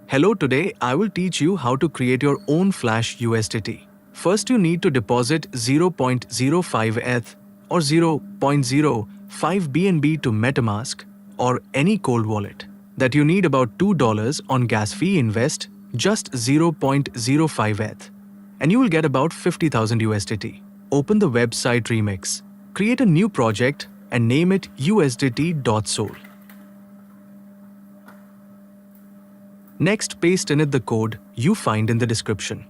Hello, today I will teach you how to create your own Flash USDT. First, you need to deposit 0.05 ETH or 0.05 BNB to MetaMask or any cold wallet. That you need about $2 on gas fee. Invest just 0.05 ETH and you will get about 50,000 USDT. Open the website Remix, create a new project and name it USDT.Sol. Next, paste in it the code you find in the description.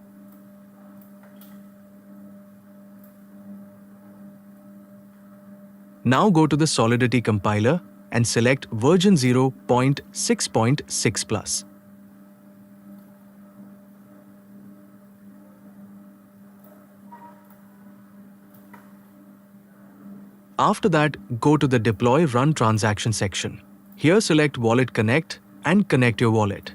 Now go to the Solidity compiler and select version 0.6.6 plus. After that, go to the Deploy Run Transaction section. Here select Wallet Connect and connect your wallet.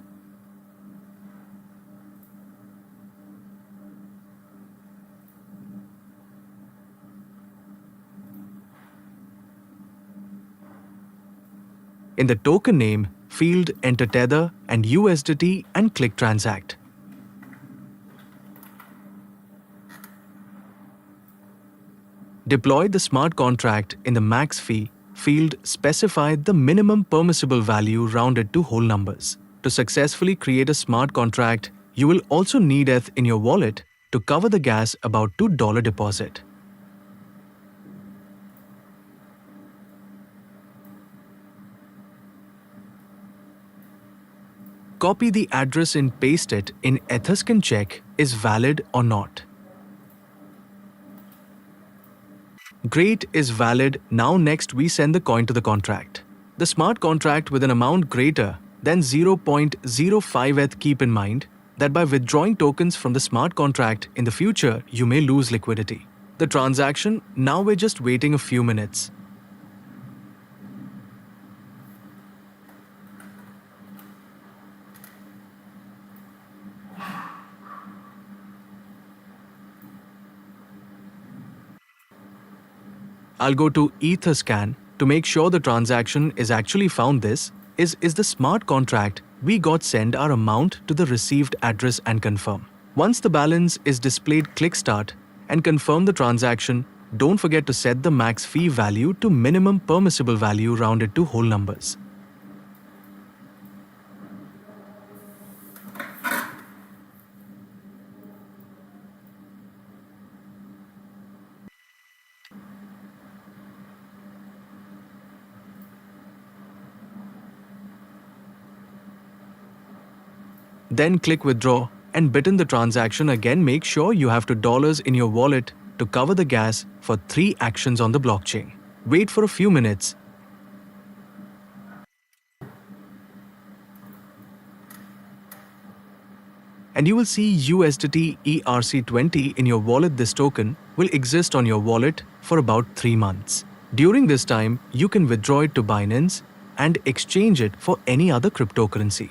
In the token name field, enter Tether and USDT and click Transact. Deploy the smart contract in the max fee field, specify the minimum permissible value rounded to whole numbers. To successfully create a smart contract, you will also need ETH in your wallet to cover the gas about $2 deposit. Copy the address and paste it in Etherscan. Check is valid or not. Great, is valid. Now next we send the coin to the contract. The smart contract with an amount greater than 0.05 ETH. Keep in mind that by withdrawing tokens from the smart contract in the future, you may lose liquidity. The transaction, now we're just waiting a few minutes. I'll go to Etherscan to make sure the transaction is actually found. This is the smart contract we got. Send our amount to the received address and confirm. Once the balance is displayed, click Start and confirm the transaction. Don't forget to set the max fee value to minimum permissible value rounded to whole numbers. Then click Withdraw and button the transaction. Again, make sure you have $2 in your wallet to cover the gas for 3 actions on the blockchain. Wait for a few minutes. And you will see USDT ERC20 in your wallet. This token will exist on your wallet for about 3 months. During this time, you can withdraw it to Binance and exchange it for any other cryptocurrency.